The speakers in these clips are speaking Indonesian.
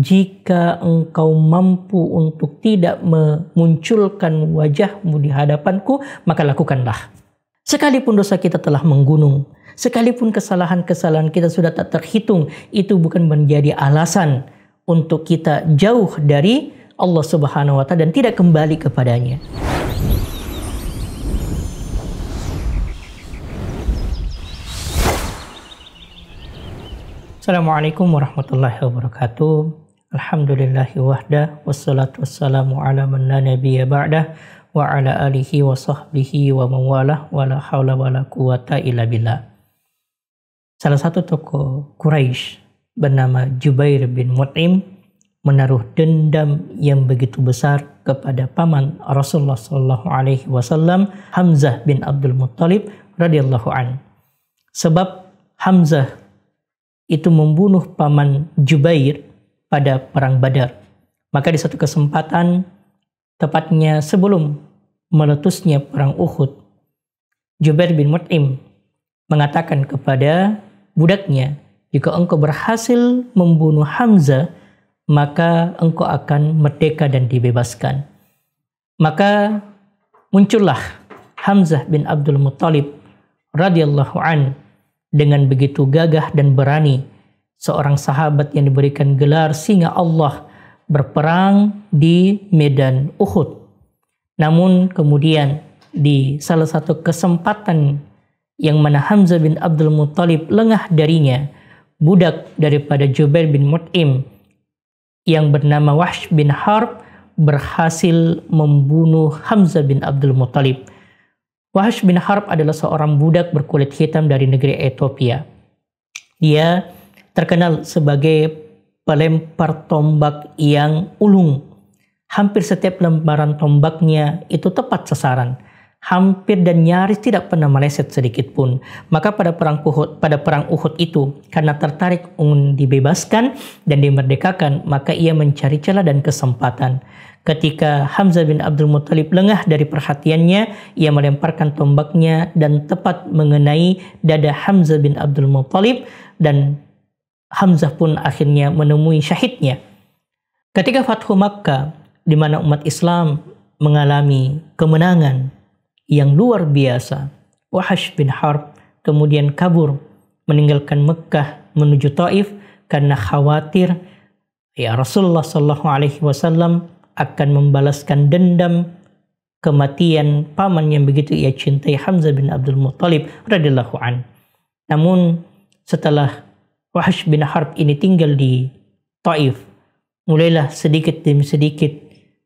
jika engkau mampu untuk tidak memunculkan wajahmu di hadapanku, maka lakukanlah. Sekalipun dosa kita telah menggunung, sekalipun kesalahan-kesalahan kita sudah tak terhitung, itu bukan menjadi alasan untuk kita jauh dari Allah Subhanahu wa Ta'ala dan tidak kembali kepadanya. Assalamualaikum warahmatullahi wabarakatuh. Alhamdulillahi wahda, wassalatu wassalamu ala man la nabiyya ba'dah, wa ala alihi wa sahbihi wa mawalah, wa la hawla wa la quwata illa billah. Salah satu tokoh Quraisy bernama Jubair bin Mut'im menaruh dendam yang begitu besar kepada paman Rasulullah sallallahu alaihi wasallam, Hamzah bin Abdul Muttalib radhiyallahu an. Sebab Hamzah itu membunuh paman Jubair pada perang Badar. Maka di satu kesempatan, tepatnya sebelum meletusnya perang Uhud, Jubair bin Mut'im mengatakan kepada budaknya, jika engkau berhasil membunuh Hamzah, maka engkau akan merdeka dan dibebaskan. Maka muncullah Hamzah bin Abdul Muttalib radhiyallahu an dengan begitu gagah dan berani, seorang sahabat yang diberikan gelar singa Allah berperang di medan Uhud. Namun kemudian di salah satu kesempatan yang mana Hamzah bin Abdul Muttalib lengah darinya, budak daripada Jubair bin Mut'im yang bernama Wahsh bin Harb berhasil membunuh Hamzah bin Abdul Muttalib. Wahsh bin Harb adalah seorang budak berkulit hitam dari negeri Ethiopia. Dia terkenal sebagai pelempar tombak yang ulung. Hampir setiap lemparan tombaknya itu tepat sasaran. Hampir dan nyaris tidak pernah meleset sedikit pun. Maka pada perang Uhud itu, karena tertarik ingin dibebaskan dan dimerdekakan, maka ia mencari celah dan kesempatan. Ketika Hamzah bin Abdul Muttalib lengah dari perhatiannya, ia melemparkan tombaknya dan tepat mengenai dada Hamzah bin Abdul Muttalib, dan Hamzah pun akhirnya menemui syahidnya. Ketika Fathu Makkah, di mana umat Islam mengalami kemenangan yang luar biasa, Wahsh bin Harb kemudian kabur meninggalkan Mekkah menuju Taif karena khawatir Rasulullah sallallahu alaihi wasallam akan membalaskan dendam kematian paman yang begitu ia cintai, Hamzah bin Abdul Muttalib radhiyallahu an. Namun setelah Wahsh bin Harb ini tinggal di Taif, mulailah sedikit demi sedikit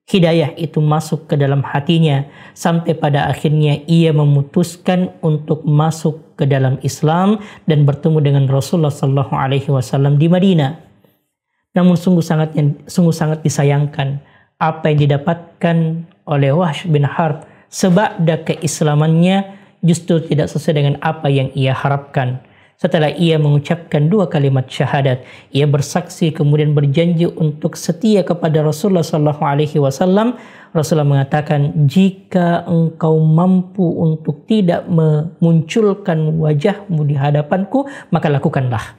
hidayah itu masuk ke dalam hatinya, sampai pada akhirnya ia memutuskan untuk masuk ke dalam Islam dan bertemu dengan Rasulullah sallallahu alaihi wasallam di Madinah. Namun sungguh sangat disayangkan apa yang didapatkan oleh Wahsh bin Harb seba'da keislamannya justru tidak sesuai dengan apa yang ia harapkan. Setelah ia mengucapkan 2 kalimat syahadat, ia bersaksi kemudian berjanji untuk setia kepada Rasulullah sallallahu alaihi wasallam. Rasulullah mengatakan, jika engkau mampu untuk tidak memunculkan wajahmu di hadapanku, maka lakukanlah.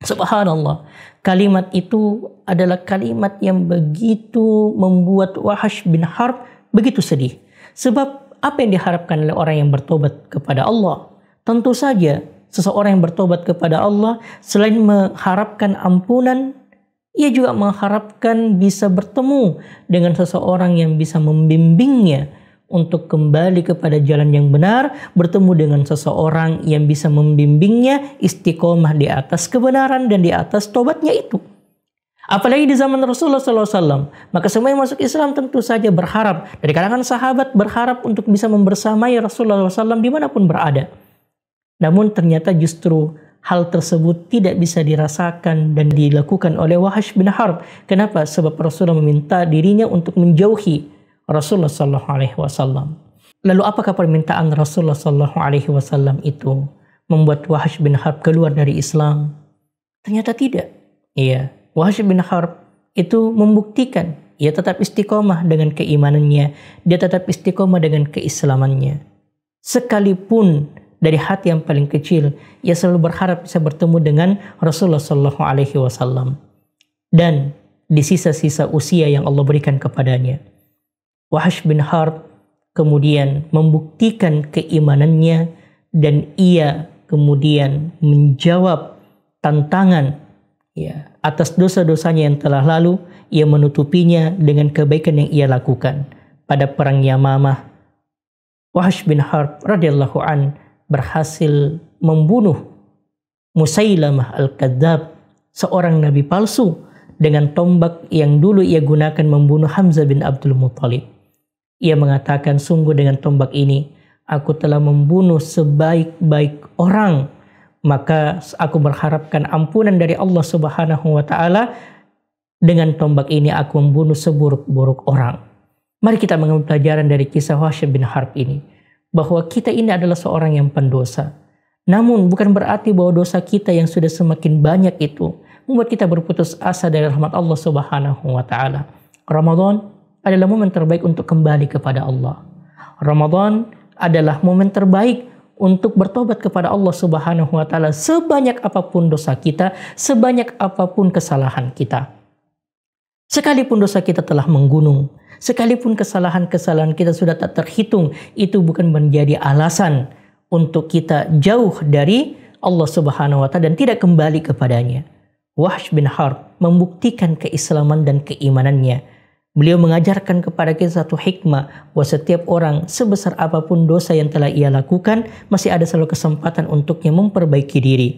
Subhanallah, kalimat itu adalah kalimat yang begitu membuat Wahsh bin Harb begitu sedih. Sebab apa yang diharapkan oleh orang yang bertobat kepada Allah? Tentu saja seseorang yang bertobat kepada Allah selain mengharapkan ampunan, ia juga mengharapkan bisa bertemu dengan seseorang yang bisa membimbingnya untuk kembali kepada jalan yang benar, bertemu dengan seseorang yang bisa membimbingnya istiqomah di atas kebenaran dan di atas tobatnya itu. Apalagi di zaman Rasulullah SAW, maka semua yang masuk Islam tentu saja berharap, dari kalangan sahabat berharap untuk bisa membersamai Rasulullah SAW dimanapun berada. Namun ternyata justru hal tersebut tidak bisa dirasakan dan dilakukan oleh Wahsh bin Harb. Kenapa? Sebab Rasulullah meminta dirinya untuk menjauhi Rasulullah sallallahu alaihi wasallam. Lalu apakah permintaan Rasulullah sallallahu alaihi wasallam itu membuat Wahsh bin Harb keluar dari Islam? Ternyata tidak. Iya, Wahsh bin Harb itu membuktikan ia tetap istiqomah dengan keimanannya, dia tetap istiqomah dengan keislamannya. Sekalipun dari hati yang paling kecil, ia selalu berharap bisa bertemu dengan Rasulullah sallallahu alaihi wasallam. dan di sisa-sisa usia yang Allah berikan kepadanya. Wahsh bin Harb kemudian membuktikan keimanannya dan ia kemudian menjawab tantangan atas dosa-dosanya yang telah lalu. Ia menutupinya dengan kebaikan yang ia lakukan. Pada perang Yamamah, Wahsh bin Harb radhiyallahu an berhasil membunuh Musailamah al-Kadzab, seorang nabi palsu, dengan tombak yang dulu ia gunakan membunuh Hamzah bin Abdul Muttalib. Ia mengatakan, sungguh dengan tombak ini aku telah membunuh sebaik-baik orang, maka aku berharapkan ampunan dari Allah Subhanahu wa taala. Dengan tombak ini aku membunuh seburuk-buruk orang. Mari kita mengambil pelajaran dari kisah Wahsh bin Harb ini, bahwa kita ini adalah seorang yang pendosa. Namun bukan berarti bahwa dosa kita yang sudah semakin banyak itu membuat kita berputus asa dari rahmat Allah Subhanahu wa taala. Ramadan adalah momen terbaik untuk kembali kepada Allah. Ramadan adalah momen terbaik untuk bertobat kepada Allah Subhanahu wa taala sebanyak apapun dosa kita, sebanyak apapun kesalahan kita. Sekalipun dosa kita telah menggunung, sekalipun kesalahan-kesalahan kita sudah tak terhitung, itu bukan menjadi alasan untuk kita jauh dari Allah Subhanahu wa taala dan tidak kembali kepadanya. Wahsh bin Harb membuktikan keislaman dan keimanannya. Beliau mengajarkan kepada kita satu hikmah, bahwa setiap orang sebesar apapun dosa yang telah ia lakukan, masih ada selalu kesempatan untuknya memperbaiki diri.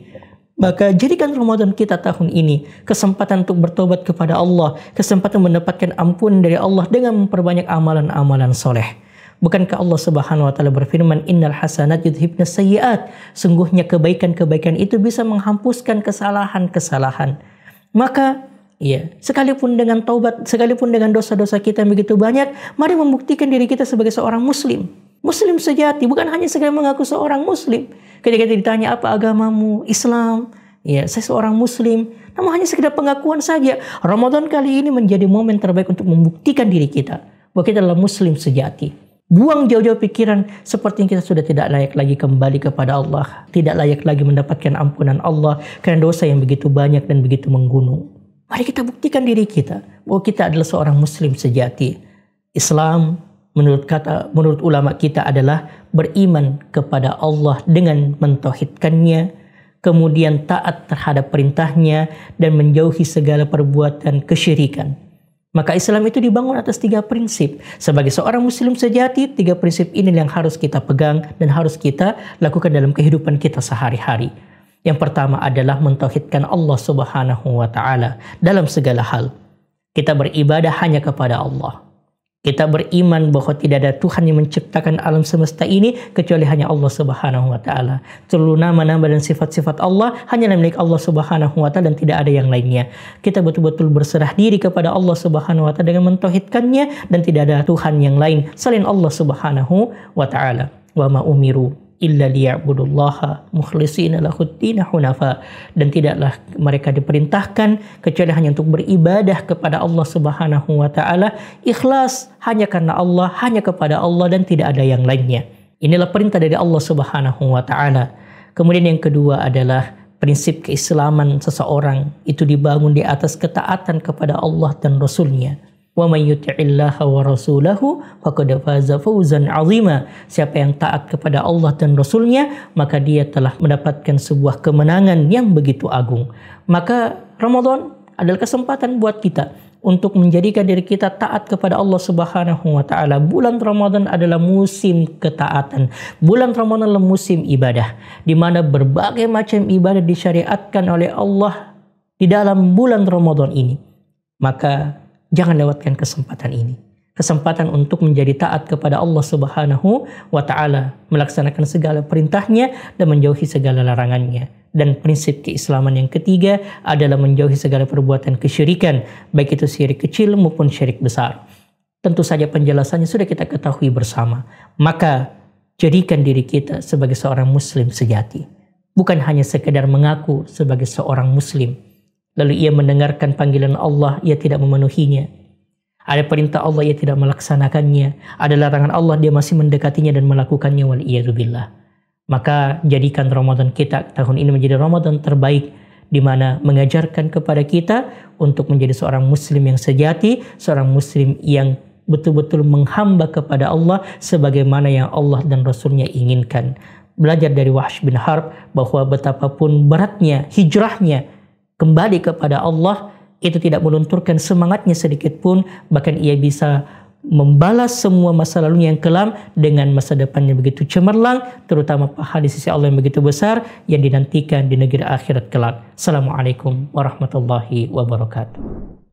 Maka jadikan Ramadan kita tahun ini kesempatan untuk bertobat kepada Allah, kesempatan mendapatkan ampunan dari Allah dengan memperbanyak amalan-amalan soleh. Bukankah Allah Subhanahu wa taala berfirman, innal hasanat yudhibnas sayyiat, sungguhnya kebaikan-kebaikan itu bisa menghapuskan kesalahan-kesalahan. Maka sekalipun dengan taubat, sekalipun dengan dosa-dosa kita yang begitu banyak, mari membuktikan diri kita sebagai seorang muslim. Muslim sejati, bukan hanya sekedar mengaku seorang muslim. Ketika ditanya apa agamamu, Islam, saya seorang muslim. Namun hanya sekedar pengakuan saja. Ramadan kali ini menjadi momen terbaik untuk membuktikan diri kita bahwa kita adalah muslim sejati. Buang jauh-jauh pikiran seperti kita sudah tidak layak lagi kembali kepada Allah, tidak layak lagi mendapatkan ampunan Allah karena dosa yang begitu banyak dan begitu menggunung. Mari kita buktikan diri kita bahwa kita adalah seorang muslim sejati. Islam menurut ulama kita adalah beriman kepada Allah dengan mentauhidkannya, kemudian taat terhadap perintahnya dan menjauhi segala perbuatan kesyirikan. Maka Islam itu dibangun atas 3 prinsip. Sebagai seorang muslim sejati, 3 prinsip ini yang harus kita pegang dan harus kita lakukan dalam kehidupan kita sehari-hari. Yang pertama adalah mentauhidkan Allah Subhanahu wa taala dalam segala hal. Kita beribadah hanya kepada Allah. Kita beriman bahwa tidak ada Tuhan yang menciptakan alam semesta ini kecuali hanya Allah Subhanahu wa taala. Seluruh nama-nama dan sifat-sifat Allah hanyalah milik Allah Subhanahu wa taala dan tidak ada yang lainnya. Kita betul-betul berserah diri kepada Allah Subhanahu wa taala dengan mentauhidkannya dan tidak ada Tuhan yang lain selain Allah Subhanahu wa taala. Wa ma umiru illa liya'budullaha mukhlishina lahuddin hunafa, dan tidaklah mereka diperintahkan kecuali hanya untuk beribadah kepada Allah Subhanahu wa taala ikhlas hanya karena Allah, hanya kepada Allah dan tidak ada yang lainnya. Inilah perintah dari Allah Subhanahu wa taala. Kemudian yang kedua adalah prinsip keislaman seseorang itu dibangun di atas ketaatan kepada Allah dan Rasul-Nya. Wa may yuti'illaha wa rasulahu faqad faza fawzan 'azima. Siapa yang taat kepada Allah dan Rasul-Nya, maka dia telah mendapatkan sebuah kemenangan yang begitu agung. Maka Ramadan adalah kesempatan buat kita untuk menjadikan diri kita taat kepada Allah Subhanahu wa taala. Bulan Ramadan adalah musim ketaatan. Bulan Ramadan adalah musim ibadah di mana berbagai macam ibadah disyariatkan oleh Allah di dalam bulan Ramadan ini. Maka jangan lewatkan kesempatan ini. Kesempatan untuk menjadi taat kepada Allah Subhanahu wa taala, melaksanakan segala perintahnya dan menjauhi segala larangannya. Dan prinsip keislaman yang ketiga adalah menjauhi segala perbuatan kesyirikan, baik itu syirik kecil maupun syirik besar. Tentu saja penjelasannya sudah kita ketahui bersama. Maka jadikan diri kita sebagai seorang muslim sejati. Bukan hanya sekedar mengaku sebagai seorang muslim, lalu ia mendengarkan panggilan Allah, ia tidak memenuhinya. Ada perintah Allah, ia tidak melaksanakannya. Ada larangan Allah, dia masih mendekatinya dan melakukannya, wal'iyadzubillah. Maka jadikan Ramadan kita tahun ini menjadi Ramadan terbaik di mana mengajarkan kepada kita untuk menjadi seorang muslim yang sejati, seorang muslim yang betul-betul menghamba kepada Allah sebagaimana yang Allah dan Rasulnya inginkan. Belajar dari Wahsy bin Harb bahwa betapapun beratnya hijrahnya kembali kepada Allah, itu tidak melunturkan semangatnya sedikit pun, bahkan ia bisa membalas semua masa lalunya yang kelam dengan masa depan yang begitu cemerlang, terutama pahala di sisi Allah yang begitu besar yang dinantikan di negeri akhirat kelak. Assalamualaikum warahmatullahi wabarakatuh.